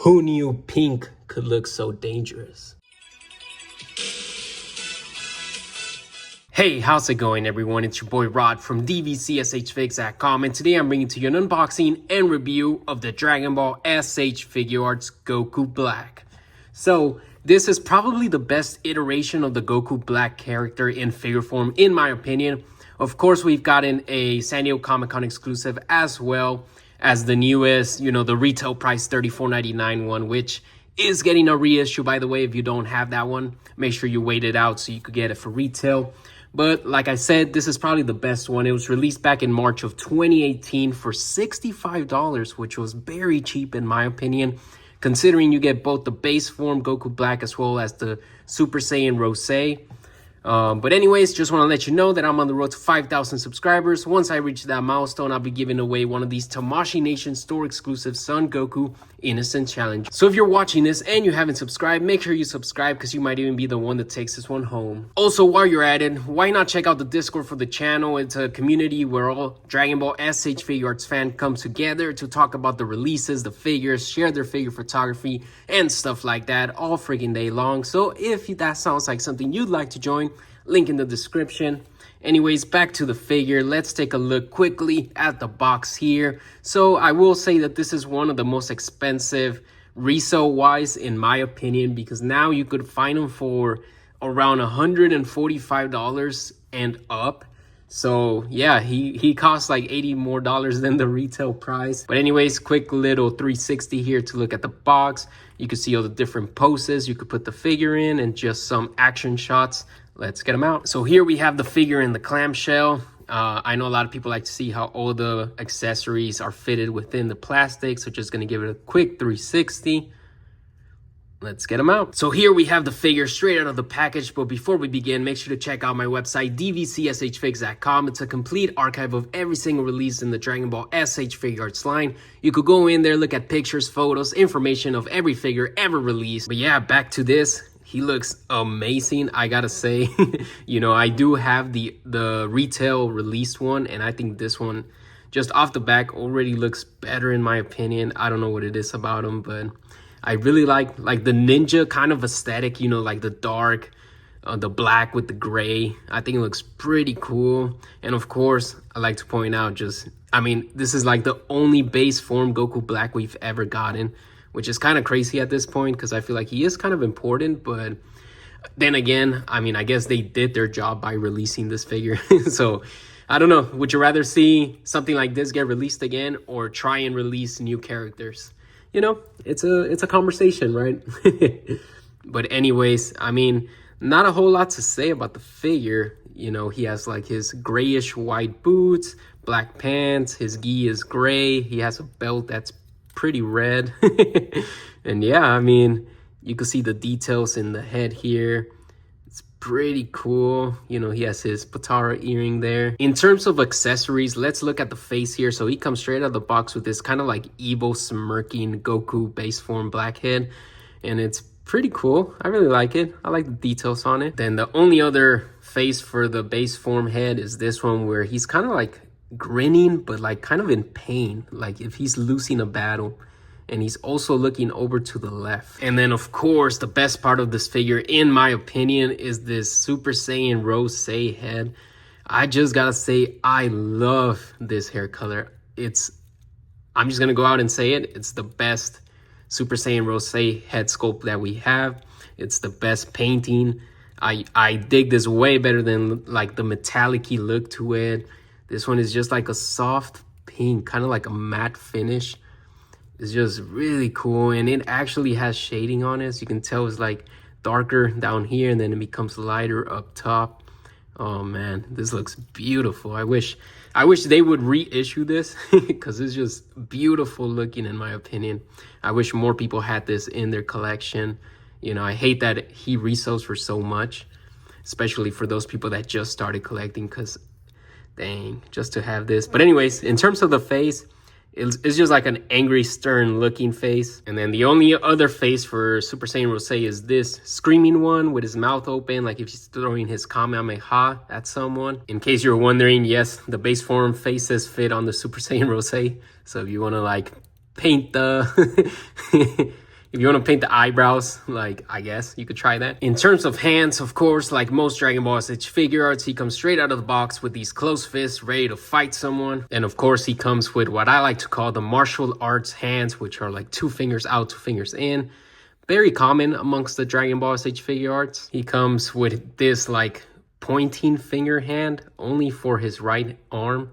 Who knew pink could look so dangerous? Hey, how's it going everyone? It's your boy Rod from DBZSHFIGS.com, and today I'm bringing to you an unboxing and review of the Dragon Ball SH Figuarts Goku Black. So this is probably the best iteration of the Goku Black character in figure form, in my opinion. Of course, we've gotten a San Diego Comic-Con exclusive as well as the newest, the retail price $34.99 one, which is getting a reissue, by the way. If you don't have that one, make sure you wait it out so you could get it for retail. But like I said, this is probably the best one. It was released back in March of 2018 for $65, which was very cheap in my opinion, considering you get both the base form Goku Black as well as the Super Saiyan Rosé. But anyways, just want to let you know that I'm on the road to 5,000 subscribers. Once I reach that milestone, I'll be giving away one of these Tamashii Nation store exclusive Son Goku Innocent Challenge. So if you're watching this and you haven't subscribed, make sure you subscribe because you might even be the one that takes this one home. Also, while you're at it, why not check out the Discord for the channel? It's a community where all Dragon Ball S.H. Figuarts fans come together to talk about the releases, the figures, share their figure photography, and stuff like that all freaking day long. So if that sounds like something you'd like to join, link in the description. Anyways, back to the figure. Let's take a look quickly at the box here. So I will say that this is one of the most expensive resale wise in my opinion, because now you could find them for around $145 and up. So yeah, he costs like $80 more than the retail price. But anyways, quick little 360 here to look at the box. You can see all the different poses you could put the figure in and just some action shots. Let's get them out. So here we have the figure in the clamshell. I know a lot of people like to see how all the accessories are fitted within the plastic. So just gonna give it a quick 360. Let's get them out. So here we have the figure straight out of the package. But before we begin, make sure to check out my website, DBZSHFIGS.com. It's a complete archive of every single release in the Dragon Ball SH Figuarts line. You could go in there, look at pictures, photos, information of every figure ever released. But yeah, back to this. He looks amazing, I gotta say. I do have the retail released one, and I think this one, just off the back, already looks better in my opinion. I don't know what it is about him, but I really like the ninja kind of aesthetic, like the dark, the black with the gray. I think it looks pretty cool. And of course, I like to point out this is like the only base form Goku Black we've ever gotten, which is kind of crazy at this point because I feel like he is kind of important. But then again, I guess they did their job by releasing this figure. So I don't know. Would you rather see something like this get released again or try and release new characters? It's a conversation, right? But anyways, not a whole lot to say about the figure. He has like his grayish white boots, black pants, his gi is gray, he has a belt that's pretty red. And yeah, you can see the details in the head here. It's pretty cool. He has his Patara earring there. In terms of accessories, let's look at the face here. So he comes straight out of the box with this kind of like evil smirking Goku base form black head, and it's pretty cool. I really like it. I like the details on it. Then the only other face for the base form head is this one, where he's kind of like grinning but like kind of in pain, like if he's losing a battle. And he's also looking over to the left. And then of course the best part of this figure in my opinion is this Super Saiyan Rosé head. I just gotta say, I love this hair color. I'm just gonna go out and say it, it's the best Super Saiyan Rosé head sculpt that we have. It's the best painting. I dig this way better than like the metallic-y look to it. This one is just like a soft pink, kind of like a matte finish. It's just really cool, and it actually has shading on it. So you can tell it's like darker down here and then it becomes lighter up top. Oh man, this looks beautiful. I wish they would reissue this because it's just beautiful looking in my opinion. I wish more people had this in their collection. I hate that he resells for so much, especially for those people that just started collecting, because dang, just to have this. But anyways, in terms of the face, it's just like an angry, stern looking face. And then the only other face for Super Saiyan Rosé is this screaming one with his mouth open, like if he's throwing his Kamehameha at someone. In case you're wondering, yes, the base form faces fit on the Super Saiyan Rosé. So if you want to like paint the If you want to paint the eyebrows, like, I guess you could try that. In terms of hands, of course, like most Dragon Ball SH Figuarts, he comes straight out of the box with these closed fists ready to fight someone. And of course, he comes with what I like to call the martial arts hands, which are like 2 fingers out, 2 fingers in. Very common amongst the Dragon Ball SH Figuarts. He comes with this like pointing finger hand only for his right arm.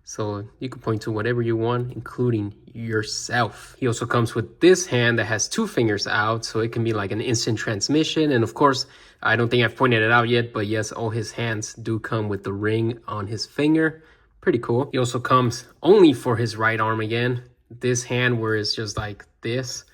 So you can point to whatever you want, including yourself. He also comes with this hand that has 2 fingers out, so it can be like an instant transmission. And of course, I don't think I've pointed it out yet, but yes, all his hands do come with the ring on his finger. Pretty cool. He also comes only for his right arm again. This hand where it's just like this.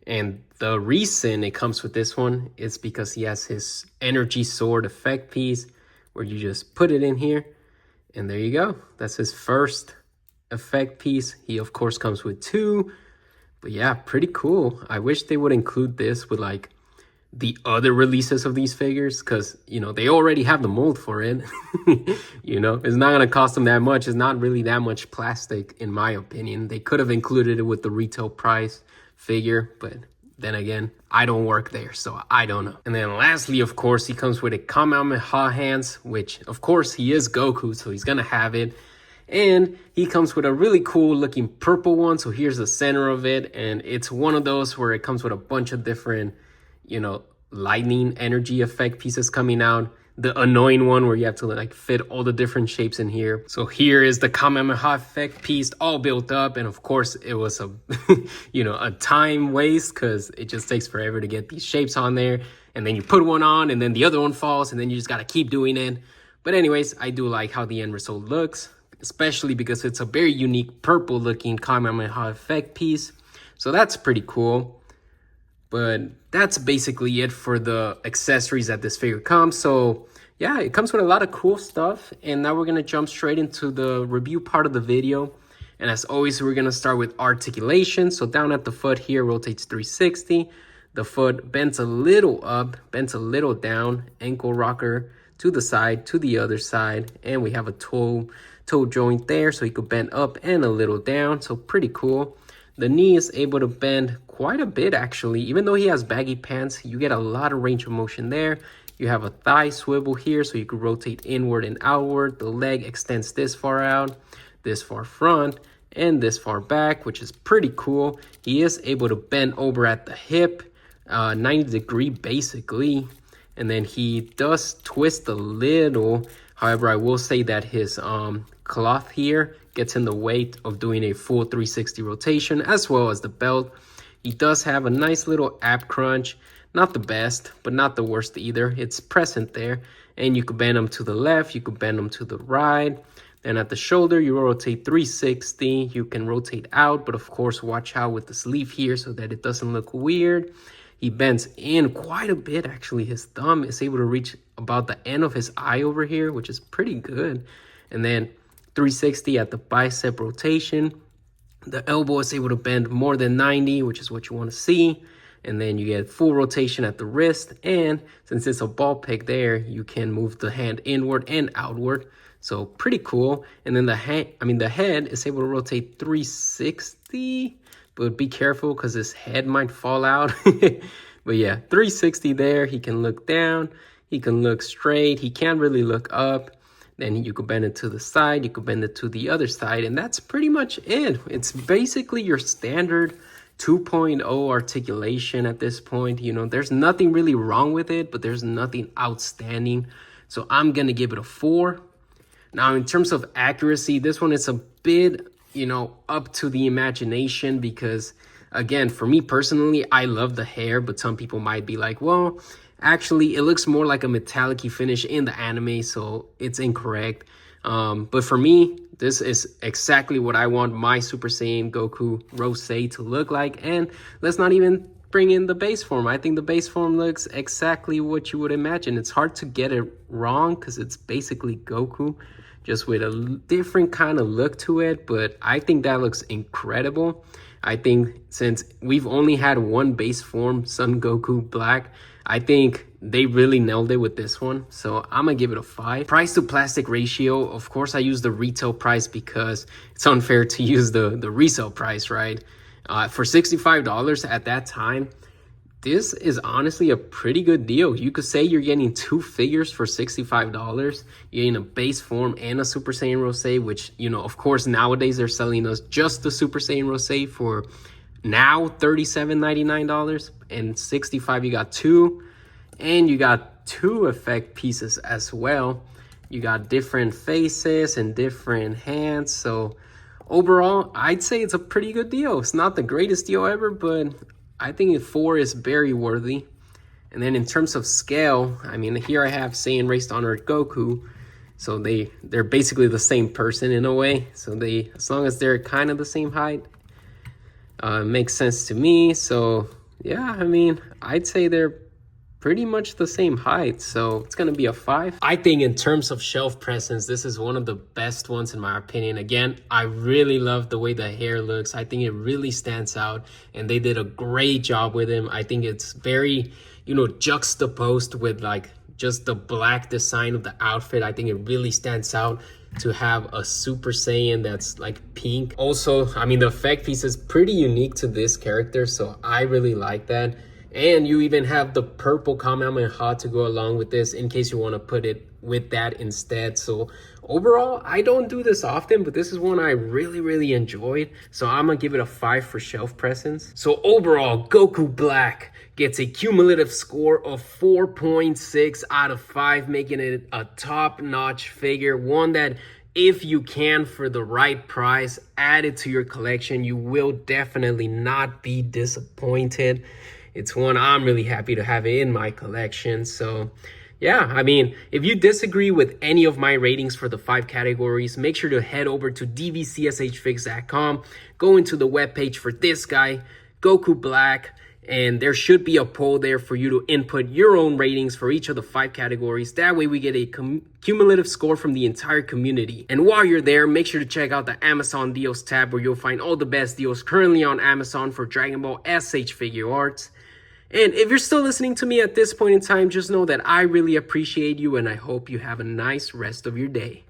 And the reason it comes with this one is because he has his energy sword effect piece where you just put it in here. And there you go. That's his first effect piece. He, of course, comes with 2. But yeah, pretty cool. I wish they would include this with, like, the other releases of these figures. Because, you know, they already have the mold for it. You know, it's not going to cost them that much. It's not really that much plastic, in my opinion. They could have included it with the retail price figure. But then again, I don't work there, so I don't know. And then lastly, of course, he comes with a Kamehameha hands, which, of course, he is Goku, so he's going to have it. And he comes with a really cool looking purple one. So here's the center of it. And it's one of those where it comes with a bunch of different, you know, lightning energy effect pieces coming out. The annoying one where you have to like fit all the different shapes in here. So here is the Kamehameha effect piece all built up. And of course it was a, you know, a time waste because it just takes forever to get these shapes on there. And then you put one on and then the other one falls and then you just got to keep doing it. But anyways, I do like how the end result looks, especially because it's a very unique purple looking Kamehameha effect piece. So that's pretty cool. But that's basically it for the accessories that this figure comes. So yeah, it comes with a lot of cool stuff. And now we're going to jump straight into the review part of the video. And as always, we're going to start with articulation. So down at the foot here, rotates 360. The foot bends a little up, bends a little down, ankle rocker to the side, to the other side. And we have a toe joint there, so he could bend up and a little down. So pretty cool. The knee is able to bend quite a bit, actually. Even though he has baggy pants, you get a lot of range of motion there. You have a thigh swivel here, so you can rotate inward and outward. The leg extends this far out, this far front, and this far back, which is pretty cool. He is able to bend over at the hip, 90-degree basically. And then he does twist a little. However, I will say that his cloth here gets in the way of doing a full 360 rotation, as well as the belt. He does have a nice little ab crunch. Not the best, but not the worst either. It's present there. And you could bend them to the left. You could bend them to the right. Then at the shoulder, you rotate 360. You can rotate out, but of course, watch out with the sleeve here so that it doesn't look weird. He bends in quite a bit, actually. His thumb is able to reach about the end of his eye over here, which is pretty good. And then 360 at the bicep rotation. The elbow is able to bend more than 90, which is what you want to see. And then you get full rotation at the wrist. And since it's a ball peg there, you can move the hand inward and outward. So pretty cool. And then the head is able to rotate 360, but be careful because his head might fall out. But yeah, 360 there. He can look down. He can look straight. He can't really look up. Then you could bend it to the side. You could bend it to the other side. And that's pretty much it. It's basically your standard 2.0 articulation at this point. You know, there's nothing really wrong with it, but there's nothing outstanding. So I'm going to give it a 4. Now, in terms of accuracy, this one is a bit, you know, up to the imagination because, again, for me personally, I love the hair, but some people might be like, well, actually, it looks more like a metallic-y finish in the anime, so it's incorrect. But for me, this is exactly what I want my Super Saiyan Goku Rosé to look like. And let's not even bring in the base form. I think the base form looks exactly what you would imagine. It's hard to get it wrong because it's basically Goku, just with a different kind of look to it. But I think that looks incredible. I think since we've only had one base form, Son Goku Black, I think they really nailed it with this one. So I'm going to give it a 5. Price to plastic ratio. Of course, I use the retail price because it's unfair to use the resale price, right? For $65 at that time, this is honestly a pretty good deal. You could say you're getting 2 figures for $65. You're getting a base form and a Super Saiyan Rosé, which, you know, of course, nowadays they're selling us just the Super Saiyan Rosé for now $37.99, and $65 you got 2, and you got 2 effect pieces as well. You got different faces and different hands. So overall, I'd say it's a pretty good deal. It's not the greatest deal ever, but I think 4 is very worthy. And then in terms of scale, I mean, here I have Saiyan Raised Honored Goku. So they're basically the same person in a way. So as long as they're kind of the same height, makes sense to me. So yeah, I mean, I'd say they're pretty much the same height, so it's gonna be a 5. I think in terms of shelf presence, this is one of the best ones in my opinion. Again, I really love the way the hair looks. I think it really stands out, and they did a great job with him. I think it's very, you know, juxtaposed with like just the black design of the outfit. I think it really stands out to have a Super Saiyan that's like pink. Also, I mean, the effect piece is pretty unique to this character, so I really like that. And you even have the purple Kamehameha to go along with this in case you want to put it with that instead. So overall, I don't do this often, but this is one I really enjoyed. So I'm going to give it a 5 for shelf presence. So overall, Goku Black gets a cumulative score of 4.6 out of 5, making it a top-notch figure. One that, if you can, for the right price, add it to your collection. You will definitely not be disappointed. It's one I'm really happy to have in my collection. So yeah, I mean, if you disagree with any of my ratings for the 5 categories, make sure to head over to DBZSHFIGS.com, go into the webpage for this guy, Goku Black, and there should be a poll there for you to input your own ratings for each of the 5 categories. That way we get a cumulative score from the entire community. And while you're there, make sure to check out the Amazon deals tab, where you'll find all the best deals currently on Amazon for Dragon Ball SH Figuarts. And if you're still listening to me at this point in time, just know that I really appreciate you, and I hope you have a nice rest of your day.